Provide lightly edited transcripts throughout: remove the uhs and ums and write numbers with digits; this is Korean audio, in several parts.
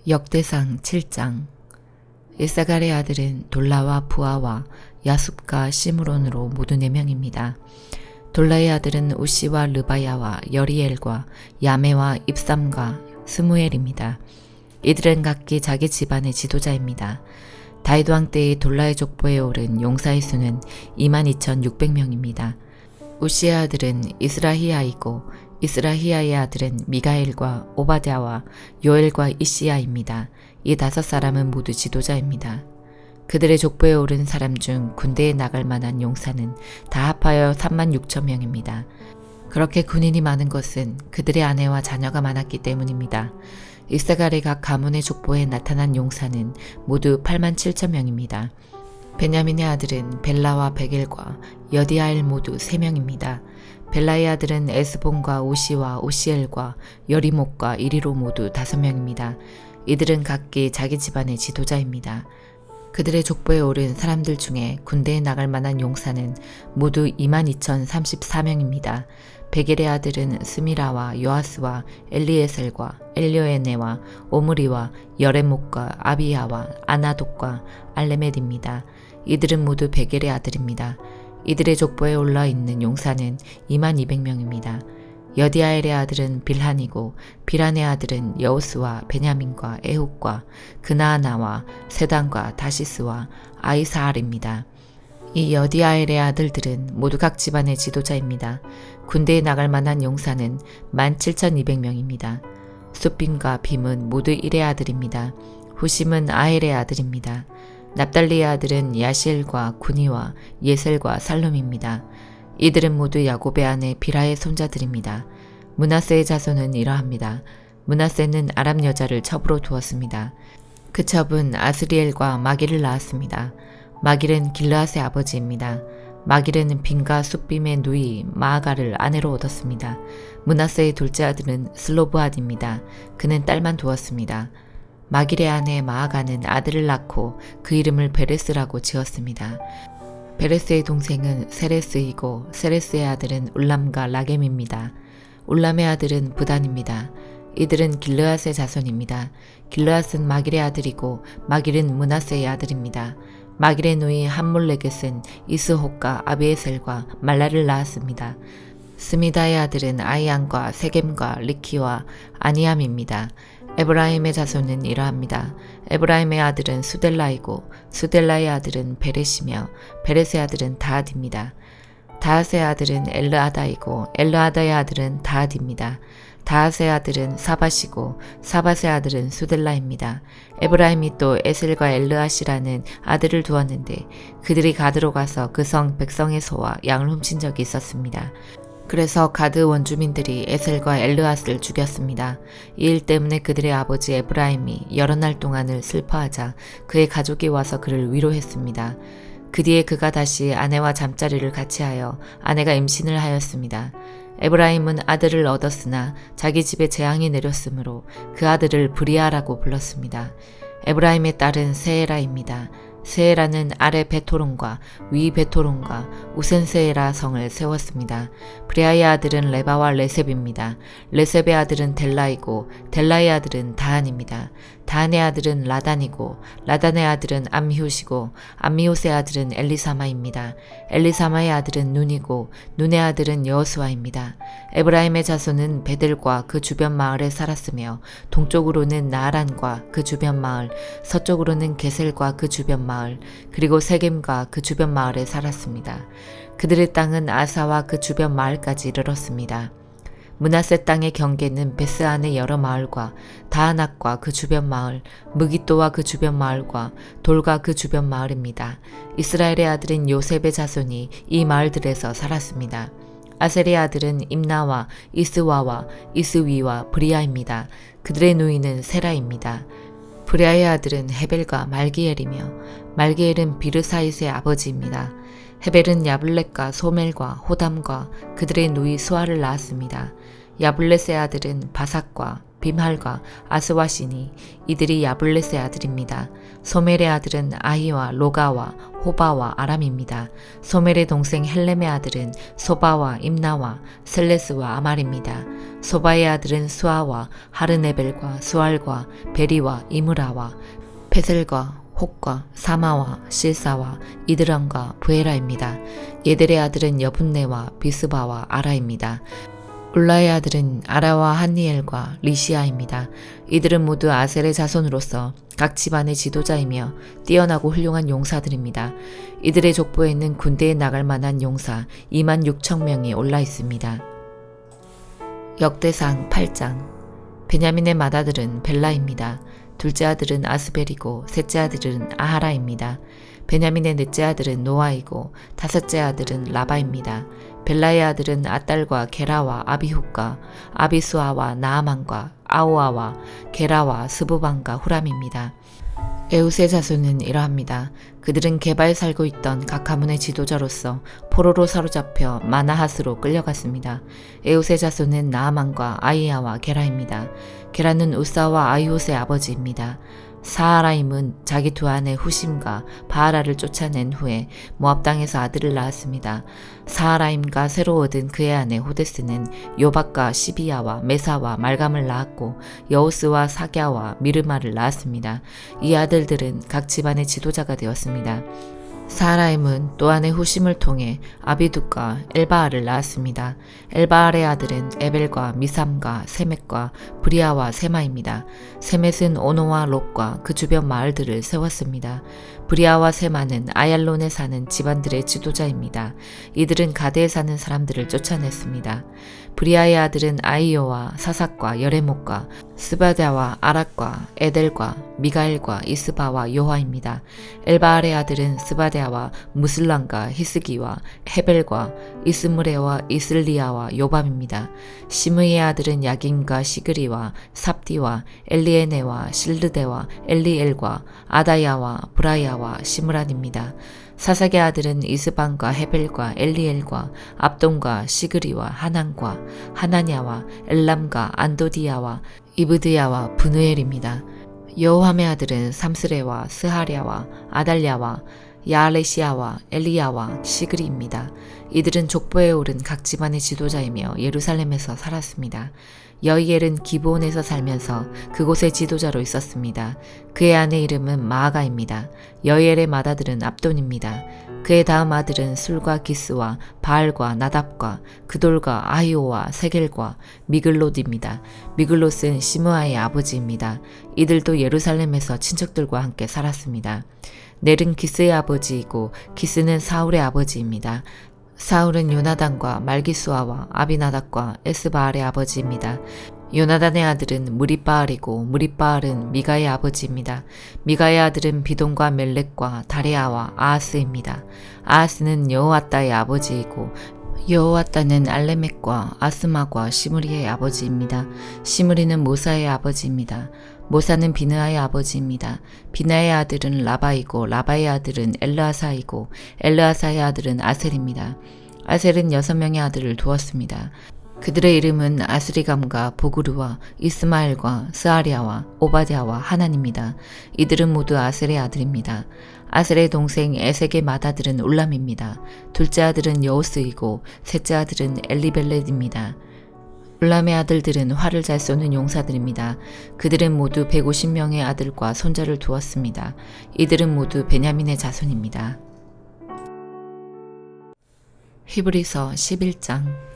역대상 7장. 이사갈의 아들은 돌라와 부아와 야숲과 시므론으로 모두 4명입니다. 돌라의 아들은 우시와 르바야와 여리엘과 야메와 입삼과 스무엘입니다. 이들은 각기 자기 집안의 지도자입니다. 다윗 왕 때의 돌라의 족보에 오른 용사의 수는 22,600명입니다. 우시의 아들은 이스라히야이고 이스라히야의 아들은 미가엘과 오바댜와 요엘과 이시야입니다. 이 5사람은 모두 지도자입니다. 그들의 족보에 오른 사람 중 군대에 나갈 만한 용사는 다 합하여 36,000명입니다. 그렇게 군인이 많은 것은 그들의 아내와 자녀가 많았기 때문입니다. 이사갈의 각 가문의 족보에 나타난 용사는 모두 87,000명입니다. 베냐민의 아들은 벨라와 베겔과 여디아엘 모두 3명입니다. 벨라의 아들은 에스본과 오시와 오시엘과 여리목과 이리로 모두 5명입니다. 이들은 각기 자기 집안의 지도자입니다. 그들의 족보에 오른 사람들 중에 군대에 나갈 만한 용사는 모두 22,034명입니다. 베겔의 아들은 스미라와 요아스와 엘리에셀과 엘료에네와 오므리와 여레목과 아비야와 아나독과 알레멜입니다. 이들은 모두 베겔의 아들입니다. 이들의 족보에 올라 있는 용사는 22,000명입니다. 여디아엘의 아들은 빌한이고 빌한의 아들은 여우스와 베냐민과 에훗과 그나아나와 세단과 다시스와 아이사알입니다. 이 여디아엘의 아들들은 모두 각 집안의 지도자입니다. 군대에 나갈 만한 용사는 17,200명입니다. 숫빔과 빔은 모두 일의 아들입니다. 후심은 아헬의 아들입니다. 납달리의 아들은 야시엘과 구니와 예셀과 살룸입니다. 이들은 모두 야곱의 아내 비라의 손자들입니다. 므낫세의 자손은 이러합니다. 므낫세는 아람 여자를 첩으로 두었습니다. 그 첩은 아스리엘과 마길을 낳았습니다. 마길은 길르앗의 아버지입니다. 마길은 빈과 숫빔의 누이 마아가를 아내로 얻었습니다. 므낫세의 둘째 아들은 슬로브앗입니다. 그는 딸만 두었습니다. 마길의 아내 마아가는 아들을 낳고 그 이름을 베레스라고 지었습니다. 베레스의 동생은 세레스이고 세레스의 아들은 울람과 라겜입니다. 울람의 아들은 부단입니다. 이들은 길르앗의 자손입니다. 길르앗은 마길의 아들이고 마길은 므낫세의 아들입니다. 마길의 누이 함몰레겟은 이스홉과 아비에셀과 말라를 낳았습니다. 스미다의 아들은 아이안과 세겜과 리키와 아니암입니다. 에브라임의 자손은 이러합니다. 에브라임의 아들은 수델라이고 수델라의 아들은 베렛이며 베렛의 아들은 다앗입니다. 다앗의 아들은 엘르아다이고 엘르아다의 아들은 다앗입니다. 다앗의 아들은 사밧이고 사밧의 아들은 수델라입니다. 에브라임이 또 에셀과 엘르앗이라는 아들을 두었는데 그들이 가드로 가서 그 성 백성의 소와 양을 훔친 적이 있었습니다. 그래서 가드 원주민들이 에셀과 엘르앗을 죽였습니다. 이 일 때문에 그들의 아버지 에브라임이 여러 날 동안을 슬퍼하자 그의 가족이 와서 그를 위로했습니다. 그 뒤에 그가 다시 아내와 잠자리를 같이 하여 아내가 임신을 하였습니다. 에브라임은 아들을 얻었으나 자기 집에 재앙이 내렸으므로 그 아들을 브리아라고 불렀습니다. 에브라임의 딸은 세에라입니다. 세에라는 아래 베토론과 위 베토론과 우센세에라 성을 세웠습니다. 브리아의 아들은 레바와 레셉입니다. 레셉의 아들은 델라이고 델라의 아들은 다한입니다. 다한의 아들은 라단이고 라단의 아들은 암히웃이고 암미웃의 아들은 엘리사마입니다. 엘리사마의 아들은 눈이고 눈의 아들은 여호수아입니다. 에브라임의 자손은 베델과 그 주변 마을에 살았으며 동쪽으로는 나아란과 그 주변 마을, 서쪽으로는 게셀과 그 주변 마을, 그리고 세겜과 그 주변 마을에 살았습니다. 그들의 땅은 아사와 그 주변 마을까지 이르렀습니다. 므낫세 땅의 경계는 베스안의 여러 마을과 다아낙과 그 주변 마을, 무기또와 그 주변 마을과 돌과 그 주변 마을입니다. 이스라엘의 아들인 요셉의 자손이 이 마을들에서 살았습니다. 아셀의 아들은 임나와 이스와와 이스위와 브리아입니다. 그들의 누이는 세라입니다. 브리아의 아들은 헤벨과 말기엘이며 말기엘은 비르사잇의 아버지입니다. 헤벨은 야블렛과 소멜과 호담과 그들의 누이 수아를 낳았습니다. 야블렛의 아들은 바삭과 빔할과 아스와시니 이들이 야블렛의 아들입니다. 소멜의 아들은 아히와 로가와 호바와 아람입니다. 소멜의 동생 헬렘의 아들은 소바와 임나와 셀레스와 아말입니다. 소바의 아들은 수아와 하르네벨과 수알과 베리와 이므라와 베셀과 혹과 사마와 실사와 이드람과 부에라입니다. 얘들의 아들은 여분네와 비스바와 아라입니다. 울라의 아들은 아라와 한니엘과 리시아입니다. 이들은 모두 아셀의 자손으로서 각 집안의 지도자이며 뛰어나고 훌륭한 용사들입니다. 이들의 족보에는 군대에 나갈 만한 용사 26,000명이 올라 있습니다. 역대상 8장. 베냐민의 맏아들은 벨라입니다. 둘째 아들은 아스벨이고 셋째 아들은 아하라입니다. 베냐민의 넷째 아들은 노아이고 다섯째 아들은 라바입니다. 벨라의 아들은 아딸과 게라와 아비훗과 아비수아와 나아만과 아오아와 게라와 스부반과 후람입니다. 에웃의 자손은 이러합니다. 그들은 게바에 살고 있던 각 가문의 지도자로서 포로로 사로잡혀 마나핫으로 끌려갔습니다. 에웃의 자손은 나아만과 아이야와 게라입니다. 게라는 우사와 아이옷의 아버지입니다. 사하라임은 자기 두 아내 후심과 바하라를 쫓아낸 후에 모압 땅에서 아들을 낳았습니다. 사하라임과 새로 얻은 그의 아내 호데스는 요박과 시비야와 메사와 말감을 낳았고 여우스와 사갸와 미르마를 낳았습니다. 이 아들들은 각 집안의 지도자가 되었습니다. 사하라임은 또 아내 후심을 통해 아비둑과 엘바알을 낳았습니다. 엘바알의 아들은 에벨과 미삼과 세멧과 브리아와 세마입니다. 세멧은 오노와 롯과 그 주변 마을들을 세웠습니다. 브리아와 세마는 아얄론에 사는 집안들의 지도자입니다. 이들은 가데에 사는 사람들을 쫓아냈습니다. 브리아의 아들은 아이요와 사삭과 여레목과 스바다와 아락과 에델과 미가엘과 이스바와 요하입니다. 엘바알의 아들은 스바데아와 무슬람과 히스기와 헤벨과 이스므레와 이슬리아와 요밤입니다. 시므이의 아들은 야긴과 시그리와 삽디와 엘리에네와 실르데와 엘리엘과 아다야와 브라야와 시므란입니다. 사삭의 아들은 이스반과 헤벨과 엘리엘과 압돈과 시그리와 하난과 하나냐와 엘람과 안도디야와 이브드야와 브누엘입니다. 여호함의 아들은 삼스레와 스하랴와 아달랴와 야알레시아와 엘리야와 시그리입니다. 이들은 족보에 오른 각 집안의 지도자이며 예루살렘에서 살았습니다. 여이엘은 기브온에서 살면서 그곳의 지도자로 있었습니다. 그의 아내 이름은 마아가입니다. 여이엘의 맏아들은 압돈입니다. 그의 다음 아들은 술과 기스와 바알과 나답과 그돌과 아히오와 세겔과 미글롯입니다. 미글롯은 시므아의 아버지입니다. 이들도 예루살렘에서 친척들과 함께 살았습니다. 넬은 기스의 아버지이고 기스는 사울의 아버지입니다. 사울은 요나단과 말기수아와 아비나답과 에스바알의 아버지입니다. 요나단의 아들은 무리바알이고 무리바알은 미가의 아버지입니다. 미가의 아들은 비돈과 멜렉과 다레아와 아하스입니다. 아하스는 여호와따의 아버지이고 여호와따는 알레멕과 아스마과 시므리의 아버지입니다. 시므리는 모사의 아버지입니다. 모사는 비느아의 아버지입니다. 비느아의 아들은 라바이고 라바의 아들은 엘르아사이고 엘르아사의 아들은 아셀입니다. 아셀은 6명의 아들을 두었습니다. 그들의 이름은 아스리감과 보그루와 이스마엘과 스아리아와 오바댜와 하난입니다. 이들은 모두 아셀의 아들입니다. 아셀의 동생 에색의 맏아들은 울람입니다. 둘째 아들은 여우스이고 셋째 아들은 엘리벨렛입니다. 울람의 아들들은 활을 잘 쏘는 용사들입니다. 그들은 모두 150명의 아들과 손자를 두었습니다. 이들은 모두 베냐민의 자손입니다. 히브리서 11장.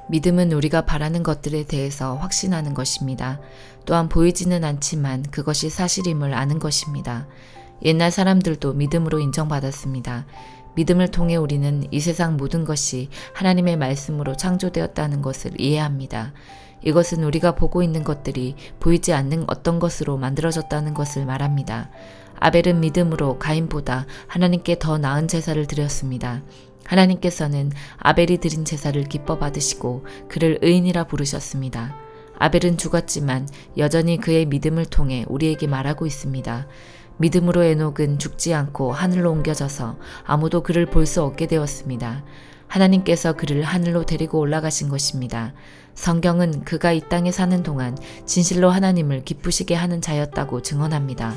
믿음은 우리가 바라는 것들에 대해서 확신하는 것입니다. 또한 보이지는 않지만 그것이 사실임을 아는 것입니다. 옛날 사람들도 믿음으로 인정받았습니다. 믿음을 통해 우리는 이 세상 모든 것이 하나님의 말씀으로 창조되었다는 것을 이해합니다. 이것은 우리가 보고 있는 것들이 보이지 않는 어떤 것으로 만들어졌다는 것을 말합니다. 아벨은 믿음으로 가인보다 하나님께 더 나은 제사를 드렸습니다. 하나님께서는 아벨이 드린 제사를 기뻐 받으시고 그를 의인이라 부르셨습니다. 아벨은 죽었지만 여전히 그의 믿음을 통해 우리에게 말하고 있습니다. 믿음으로 에녹은 죽지 않고 하늘로 옮겨져서 아무도 그를 볼 수 없게 되었습니다. 하나님께서 그를 하늘로 데리고 올라가신 것입니다. 성경은 그가 이 땅에 사는 동안 진실로 하나님을 기쁘시게 하는 자였다고 증언합니다.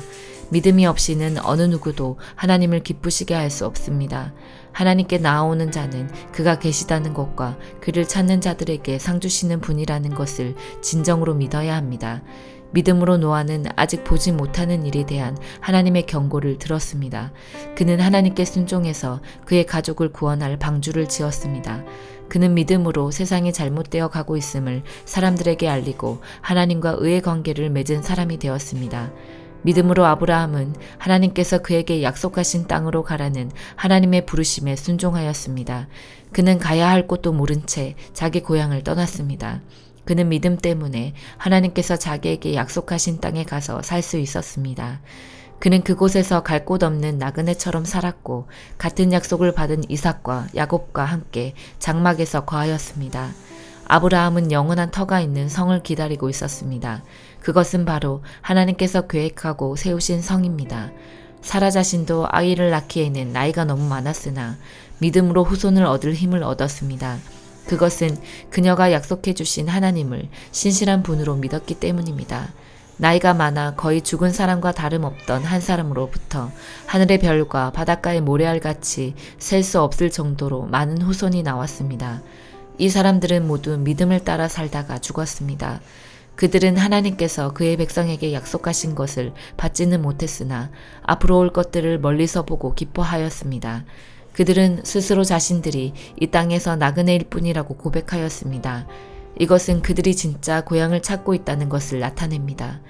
믿음이 없이는 어느 누구도 하나님을 기쁘시게 할 수 없습니다. 하나님께 나아오는 자는 그가 계시다는 것과 그를 찾는 자들에게 상 주시는 분이라는 것을 진정으로 믿어야 합니다. 믿음으로 노아는 아직 보지 못하는 일에 대한 하나님의 경고를 들었습니다. 그는 하나님께 순종해서 그의 가족을 구원할 방주를 지었습니다. 그는 믿음으로 세상이 잘못되어 가고 있음을 사람들에게 알리고 하나님과 의의 관계를 맺은 사람이 되었습니다. 믿음으로 아브라함은 하나님께서 그에게 약속하신 땅으로 가라는 하나님의 부르심에 순종하였습니다. 그는 가야 할 곳도 모른 채 자기 고향을 떠났습니다. 그는 믿음 때문에 하나님께서 자기에게 약속하신 땅에 가서 살 수 있었습니다. 그는 그곳에서 갈 곳 없는 나그네처럼 살았고 같은 약속을 받은 이삭과 야곱과 함께 장막에서 거하였습니다. 아브라함은 영원한 터가 있는 성을 기다리고 있었습니다. 그것은 바로 하나님께서 계획하고 세우신 성입니다. 사라 자신도 아이를 낳기에는 나이가 너무 많았으나 믿음으로 후손을 얻을 힘을 얻었습니다. 그것은 그녀가 약속해 주신 하나님을 신실한 분으로 믿었기 때문입니다. 나이가 많아 거의 죽은 사람과 다름없던 한 사람으로부터 하늘의 별과 바닷가의 모래알같이 셀 수 없을 정도로 많은 후손이 나왔습니다. 이 사람들은 모두 믿음을 따라 살다가 죽었습니다. 그들은 하나님께서 그의 백성에게 약속하신 것을 받지는 못했으나 앞으로 올 것들을 멀리서 보고 기뻐하였습니다. 그들은 스스로 자신들이 이 땅에서 나그네일 뿐이라고 고백하였습니다. 이것은 그들이 진짜 고향을 찾고 있다는 것을 나타냅니다.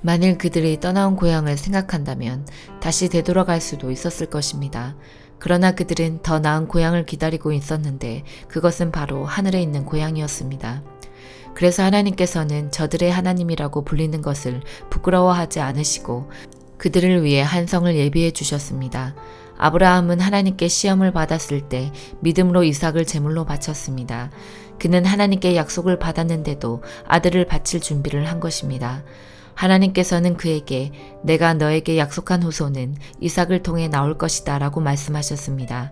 만일 그들이 떠나온 고향을 생각한다면 다시 되돌아갈 수도 있었을 것입니다. 그러나 그들은 더 나은 고향을 기다리고 있었는데 그것은 바로 하늘에 있는 고향이었습니다. 그래서 하나님께서는 저들의 하나님이라고 불리는 것을 부끄러워하지 않으시고 그들을 위해 한 성을 예비해 주셨습니다. 아브라함은 하나님께 시험을 받았을 때 믿음으로 이삭을 제물로 바쳤습니다. 그는 하나님께 약속을 받았는데도 아들을 바칠 준비를 한 것입니다. 하나님께서는 그에게 내가 너에게 약속한 후손은 이삭을 통해 나올 것이다 라고 말씀하셨습니다.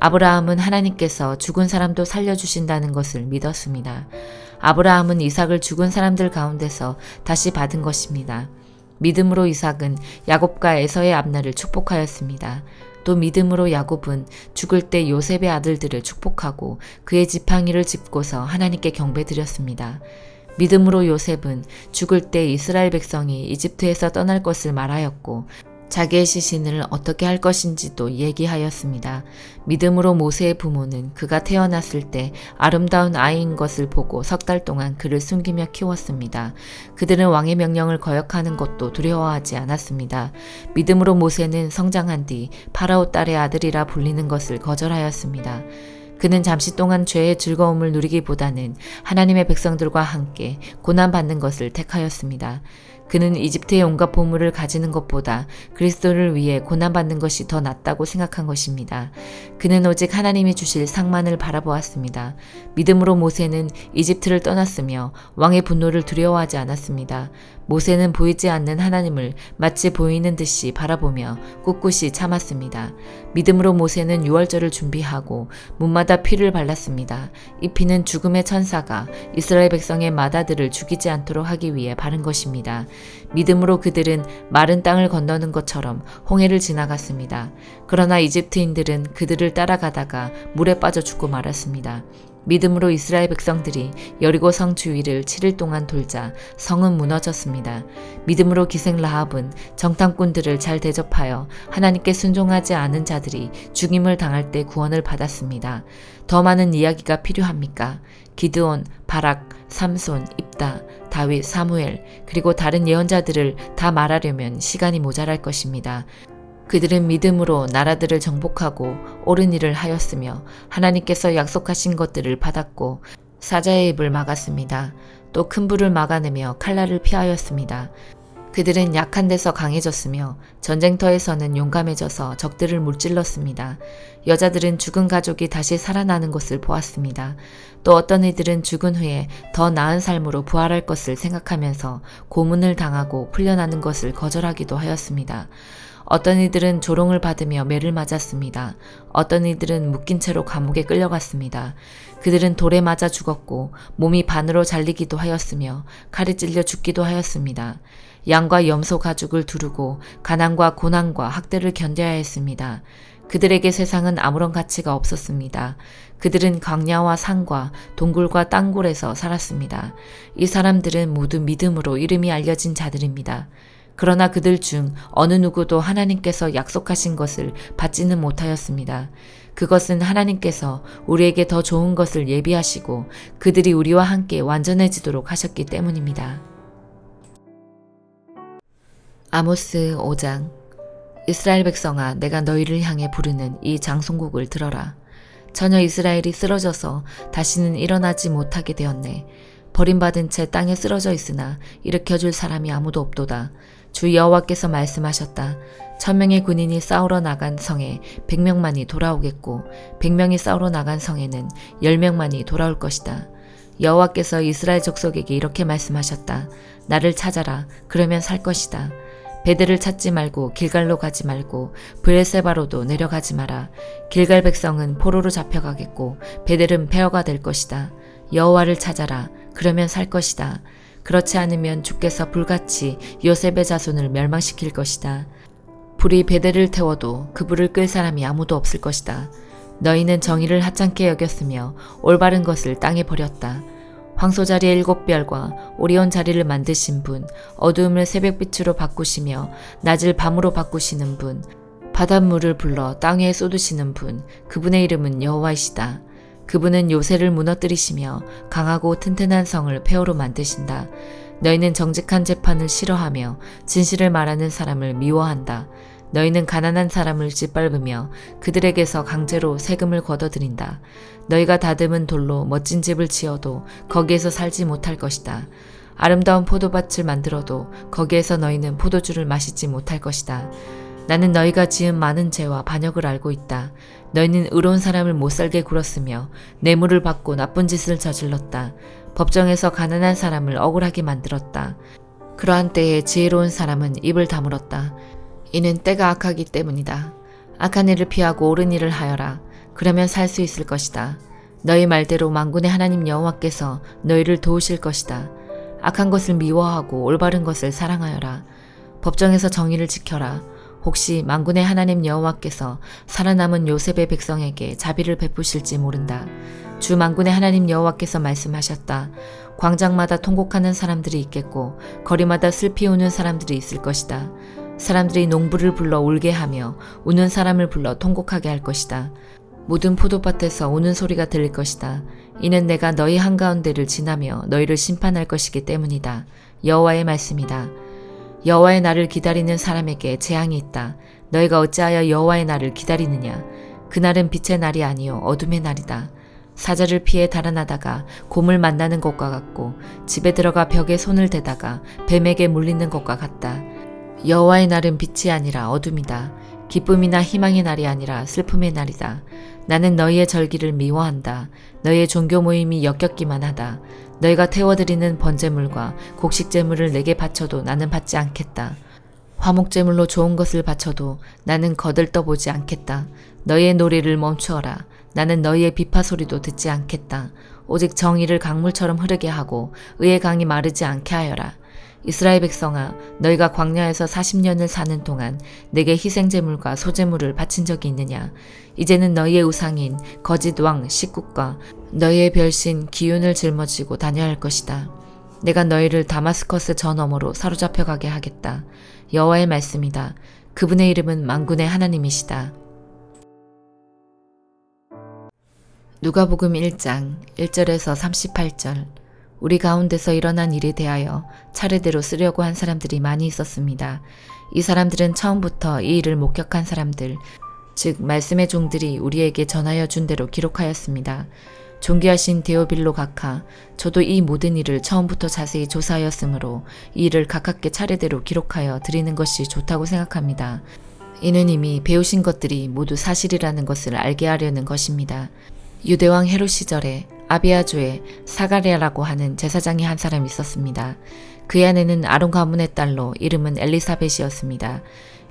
아브라함은 하나님께서 죽은 사람도 살려주신다는 것을 믿었습니다. 아브라함은 이삭을 죽은 사람들 가운데서 다시 받은 것입니다. 믿음으로 이삭은 야곱과 에서의 앞날을 축복하였습니다. 또 믿음으로 야곱은 죽을 때 요셉의 아들들을 축복하고 그의 지팡이를 짚고서 하나님께 경배드렸습니다. 믿음으로 요셉은 죽을 때 이스라엘 백성이 이집트에서 떠날 것을 말하였고 자기의 시신을 어떻게 할 것인지도 얘기하였습니다. 믿음으로 모세의 부모는 그가 태어났을 때 아름다운 아이인 것을 보고 석 달 동안 그를 숨기며 키웠습니다. 그들은 왕의 명령을 거역하는 것도 두려워하지 않았습니다. 믿음으로 모세는 성장한 뒤 파라오 딸의 아들이라 불리는 것을 거절하였습니다. 그는 잠시 동안 죄의 즐거움을 누리기보다는 하나님의 백성들과 함께 고난받는 것을 택하였습니다. 그는 이집트의 온갖 보물을 가지는 것보다 그리스도를 위해 고난받는 것이 더 낫다고 생각한 것입니다. 그는 오직 하나님이 주실 상만을 바라보았습니다. 믿음으로 모세는 이집트를 떠났으며 왕의 분노를 두려워하지 않았습니다. 모세는 보이지 않는 하나님을 마치 보이는 듯이 바라보며 꿋꿋이 참았습니다. 믿음으로 모세는 유월절을 준비하고 문마다 피를 발랐습니다. 이 피는 죽음의 천사가 이스라엘 백성의 맏아들을 죽이지 않도록 하기 위해 바른 것입니다. 믿음으로 그들은 마른 땅을 건너는 것처럼 홍해를 지나갔습니다. 그러나 이집트인들은 그들을 따라가다가 물에 빠져 죽고 말았습니다. 믿음으로 이스라엘 백성들이 여리고 성 주위를 7일 동안 돌자 성은 무너졌습니다. 믿음으로 기생 라합은 정탐꾼들을 잘 대접하여 하나님께 순종하지 않은 자들이 죽임을 당할 때 구원을 받았습니다. 더 많은 이야기가 필요합니까? 기드온, 바락, 삼손, 입다, 다윗, 사무엘, 그리고 다른 예언자들을 다 말하려면 시간이 모자랄 것입니다. 그들은 믿음으로 나라들을 정복하고 옳은 일을 하였으며 하나님께서 약속하신 것들을 받았고 사자의 입을 막았습니다. 또 큰 불을 막아내며 칼날을 피하였습니다. 그들은 약한 데서 강해졌으며 전쟁터에서는 용감해져서 적들을 물질렀습니다. 여자들은 죽은 가족이 다시 살아나는 것을 보았습니다. 또 어떤 이들은 죽은 후에 더 나은 삶으로 부활할 것을 생각하면서 고문을 당하고 풀려나는 것을 거절하기도 하였습니다. 어떤 이들은 조롱을 받으며 매를 맞았습니다. 어떤 이들은 묶인 채로 감옥에 끌려갔습니다. 그들은 돌에 맞아 죽었고 몸이 반으로 잘리기도 하였으며 칼에 찔려 죽기도 하였습니다. 양과 염소 가죽을 두르고 가난과 고난과 학대를 견뎌야 했습니다. 그들에게 세상은 아무런 가치가 없었습니다. 그들은 광야와 산과 동굴과 땅굴에서 살았습니다. 이 사람들은 모두 믿음으로 이름이 알려진 자들입니다. 그러나 그들 중 어느 누구도 하나님께서 약속하신 것을 받지는 못하였습니다. 그것은 하나님께서 우리에게 더 좋은 것을 예비하시고 그들이 우리와 함께 완전해지도록 하셨기 때문입니다. 아모스 5장. 이스라엘 백성아, 내가 너희를 향해 부르는 이 장송곡을 들어라. 전혀 이스라엘이 쓰러져서 다시는 일어나지 못하게 되었네. 버림받은 채 땅에 쓰러져 있으나 일으켜줄 사람이 아무도 없도다. 주 여호와께서 말씀하셨다. 1000명의 군인이 싸우러 나간 성에 100명만이 돌아오겠고 100명이 싸우러 나간 성에는 10명만이 돌아올 것이다. 여호와께서 이스라엘 족속에게 이렇게 말씀하셨다. 나를 찾아라. 그러면 살 것이다. 베델을 찾지 말고 길갈로 가지 말고 브엘세바로도 내려가지 마라. 길갈 백성은 포로로 잡혀가겠고 베델은 폐허가 될 것이다. 여호와를 찾아라. 그러면 살 것이다. 그렇지 않으면 주께서 불같이 요셉의 자손을 멸망시킬 것이다. 불이 베델을 태워도 그 불을 끌 사람이 아무도 없을 것이다. 너희는 정의를 하찮게 여겼으며 올바른 것을 땅에 버렸다. 황소 자리에 7별과 오리온 자리를 만드신 분, 어두움을 새벽빛으로 바꾸시며 낮을 밤으로 바꾸시는 분, 바닷물을 불러 땅 위에 쏟으시는 분, 그분의 이름은 여호와이시다. 그분은 요새를 무너뜨리시며 강하고 튼튼한 성을 폐허로 만드신다. 너희는 정직한 재판을 싫어하며 진실을 말하는 사람을 미워한다. 너희는 가난한 사람을 짓밟으며 그들에게서 강제로 세금을 걷어들인다. 너희가 다듬은 돌로 멋진 집을 지어도 거기에서 살지 못할 것이다. 아름다운 포도밭을 만들어도 거기에서 너희는 포도주를 마시지 못할 것이다. 나는 너희가 지은 많은 죄와 반역을 알고 있다. 너희는 의로운 사람을 못살게 굴었으며 뇌물을 받고 나쁜 짓을 저질렀다. 법정에서 가난한 사람을 억울하게 만들었다. 그러한 때에 지혜로운 사람은 입을 다물었다. 이는 때가 악하기 때문이다. 악한 일을 피하고 옳은 일을 하여라. 그러면 살 수 있을 것이다. 너희 말대로 만군의 하나님 여호와께서 너희를 도우실 것이다. 악한 것을 미워하고 올바른 것을 사랑하여라. 법정에서 정의를 지켜라. 혹시 만군의 하나님 여호와께서 살아남은 요셉의 백성에게 자비를 베푸실지 모른다. 주 만군의 하나님 여호와께서 말씀하셨다. 광장마다 통곡하는 사람들이 있겠고 거리마다 슬피 우는 사람들이 있을 것이다. 사람들이 농부를 불러 울게 하며 우는 사람을 불러 통곡하게 할 것이다. 모든 포도밭에서 우는 소리가 들릴 것이다. 이는 내가 너희 한가운데를 지나며 너희를 심판할 것이기 때문이다. 여호와의 말씀이다. 여호와의 날을 기다리는 사람에게 재앙이 있다. 너희가 어찌하여 여호와의 날을 기다리느냐? 그날은 빛의 날이 아니요 어둠의 날이다. 사자를 피해 달아나다가 곰을 만나는 것과 같고 집에 들어가 벽에 손을 대다가 뱀에게 물리는 것과 같다. 여호와의 날은 빛이 아니라 어둠이다. 기쁨이나 희망의 날이 아니라 슬픔의 날이다. 나는 너희의 절기를 미워한다. 너희의 종교 모임이 역겹기만 하다. 너희가 태워드리는 번제물과 곡식제물을 내게 바쳐도 나는 받지 않겠다. 화목제물로 좋은 것을 바쳐도 나는 거들떠보지 않겠다. 너희의 노래를 멈추어라. 나는 너희의 비파 소리도 듣지 않겠다. 오직 정의를 강물처럼 흐르게 하고 의의 강이 마르지 않게 하여라. 이스라엘 백성아, 너희가 광야에서 40년을 사는 동안 내게 희생제물과 소제물을 바친 적이 있느냐? 이제는 너희의 우상인 거짓 왕 식국과 너희의 별신 기운을 짊어지고 다녀야 할 것이다. 내가 너희를 다마스커스 저 너머로 사로잡혀 가게 하겠다. 여호와의 말씀이다. 그분의 이름은 만군의 하나님이시다. 누가복음 1장 1절에서 38절. 우리 가운데서 일어난 일에 대하여 차례대로 쓰려고 한 사람들이 많이 있었습니다. 이 사람들은 처음부터 이 일을 목격한 사람들, 즉 말씀의 종들이 우리에게 전하여 준 대로 기록하였습니다. 존귀하신 데오빌로 각하, 저도 이 모든 일을 처음부터 자세히 조사하였으므로 이 일을 가깝게 차례대로 기록하여 드리는 것이 좋다고 생각합니다. 이는 이미 배우신 것들이 모두 사실이라는 것을 알게 하려는 것입니다. 유대왕 헤롯 시절에 아비아조에 사가랴라고 하는 제사장이 한 사람이 있었습니다. 그의 아내는 아론 가문의 딸로 이름은 엘리사벳이었습니다.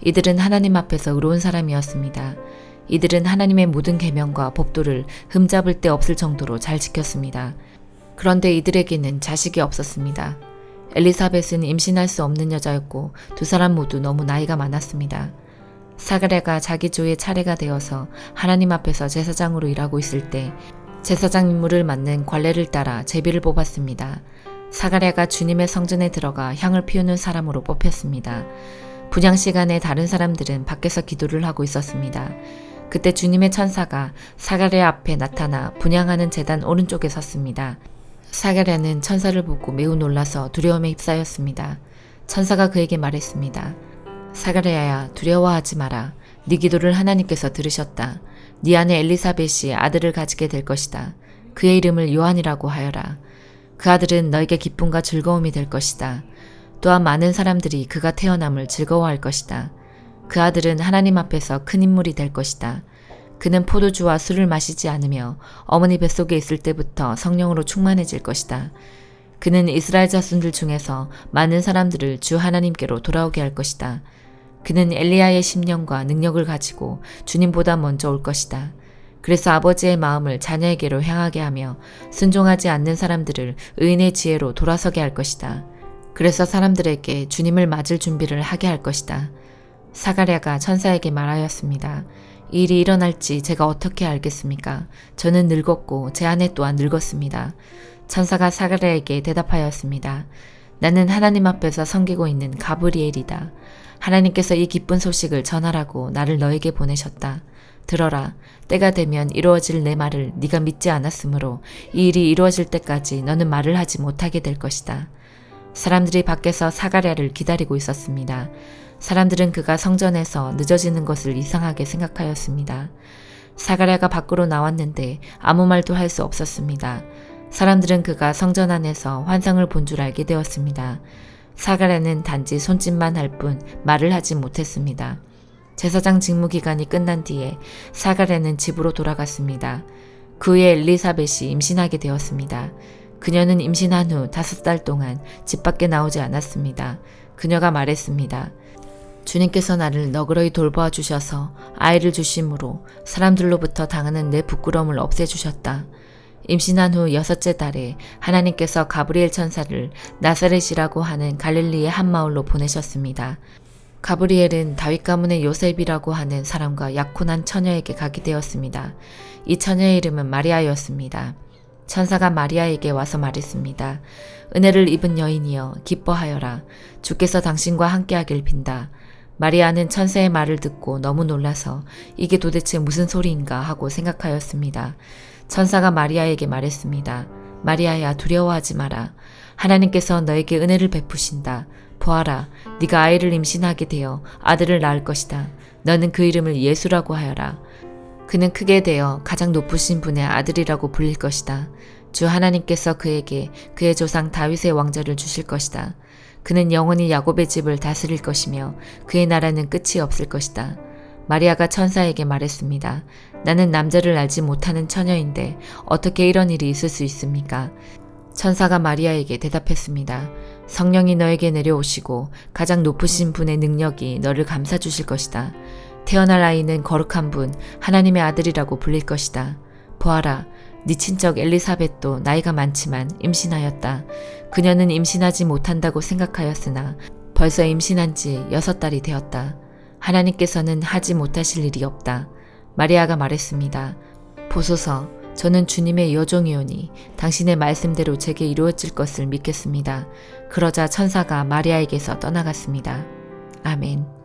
이들은 하나님 앞에서 의로운 사람이었습니다. 이들은 하나님의 모든 계명과 법도를 흠잡을 데 없을 정도로 잘 지켰습니다. 그런데 이들에게는 자식이 없었습니다. 엘리사벳은 임신할 수 없는 여자였고 두 사람 모두 너무 나이가 많았습니다. 사가랴가 자기 조의 차례가 되어서 하나님 앞에서 제사장으로 일하고 있을 때 제사장 임무를 맡는 관례를 따라 제비를 뽑았습니다. 사가랴가 주님의 성전에 들어가 향을 피우는 사람으로 뽑혔습니다. 분향 시간에 다른 사람들은 밖에서 기도를 하고 있었습니다. 그때 주님의 천사가 사가랴 앞에 나타나 분향하는 제단 오른쪽에 섰습니다. 사가랴는 천사를 보고 매우 놀라서 두려움에 휩싸였습니다. 천사가 그에게 말했습니다. 사가랴야, 두려워하지 마라. 네 기도를 하나님께서 들으셨다. 네 아내 엘리사벳이 아들을 가지게 될 것이다. 그의 이름을 요한이라고 하여라. 그 아들은 너에게 기쁨과 즐거움이 될 것이다. 또한 많은 사람들이 그가 태어남을 즐거워할 것이다. 그 아들은 하나님 앞에서 큰 인물이 될 것이다. 그는 포도주와 술을 마시지 않으며 어머니 뱃속에 있을 때부터 성령으로 충만해질 것이다. 그는 이스라엘 자손들 중에서 많은 사람들을 주 하나님께로 돌아오게 할 것이다. 그는 엘리야의 심령과 능력을 가지고 주님보다 먼저 올 것이다. 그래서 아버지의 마음을 자녀에게로 향하게 하며 순종하지 않는 사람들을 의인의 지혜로 돌아서게 할 것이다. 그래서 사람들에게 주님을 맞을 준비를 하게 할 것이다. 사가랴가 천사에게 말하였습니다. 이 일이 일어날지 제가 어떻게 알겠습니까? 저는 늙었고 제 아내 또한 늙었습니다. 천사가 사가랴에게 대답하였습니다. 나는 하나님 앞에서 섬기고 있는 가브리엘이다. 하나님께서 이 기쁜 소식을 전하라고 나를 너에게 보내셨다. 들어라. 때가 되면 이루어질 내 말을 네가 믿지 않았으므로 이 일이 이루어질 때까지 너는 말을 하지 못하게 될 것이다. 사람들이 밖에서 사가랴를 기다리고 있었습니다. 사람들은 그가 성전에서 늦어지는 것을 이상하게 생각하였습니다. 사가랴가 밖으로 나왔는데 아무 말도 할 수 없었습니다. 사람들은 그가 성전 안에서 환상을 본 줄 알게 되었습니다. 사가랴는 단지 손짓만 할 뿐 말을 하지 못했습니다. 제사장 직무 기간이 끝난 뒤에 사가랴는 집으로 돌아갔습니다. 그 후에 엘리사벳이 임신하게 되었습니다. 그녀는 임신한 후 5달 동안 집 밖에 나오지 않았습니다. 그녀가 말했습니다. 주님께서 나를 너그러이 돌보아 주셔서 아이를 주심으로 사람들로부터 당하는 내 부끄러움을 없애주셨다. 임신한 후 6째 달에 하나님께서 가브리엘 천사를 나사렛이라고 하는 갈릴리의 한 마을로 보내셨습니다. 가브리엘은 다윗 가문의 요셉이라고 하는 사람과 약혼한 처녀에게 가게 되었습니다. 이 처녀의 이름은 마리아였습니다. 천사가 마리아에게 와서 말했습니다. 은혜를 입은 여인이여 기뻐하여라. 주께서 당신과 함께하길 빈다. 마리아는 천사의 말을 듣고 너무 놀라서 이게 도대체 무슨 소리인가 하고 생각하였습니다. 천사가 마리아에게 말했습니다. 마리아야, 두려워하지 마라. 하나님께서 너에게 은혜를 베푸신다. 보아라, 네가 아이를 임신하게 되어 아들을 낳을 것이다. 너는 그 이름을 예수라고 하여라. 그는 크게 되어 가장 높으신 분의 아들이라고 불릴 것이다. 주 하나님께서 그에게 그의 조상 다윗의 왕좌를 주실 것이다. 그는 영원히 야곱의 집을 다스릴 것이며 그의 나라는 끝이 없을 것이다. 마리아가 천사에게 말했습니다. 나는 남자를 알지 못하는 처녀인데 어떻게 이런 일이 있을 수 있습니까? 천사가 마리아에게 대답했습니다. 성령이 너에게 내려오시고 가장 높으신 분의 능력이 너를 감싸주실 것이다. 태어날 아이는 거룩한 분, 하나님의 아들이라고 불릴 것이다. 보아라, 네 친척 엘리사벳도 나이가 많지만 임신하였다. 그녀는 임신하지 못한다고 생각하였으나 벌써 임신한 지 6달이 되었다. 하나님께서는 하지 못하실 일이 없다. 마리아가 말했습니다. 보소서, 저는 주님의 여종이오니 당신의 말씀대로 제게 이루어질 것을 믿겠습니다. 그러자 천사가 마리아에게서 떠나갔습니다. 아멘.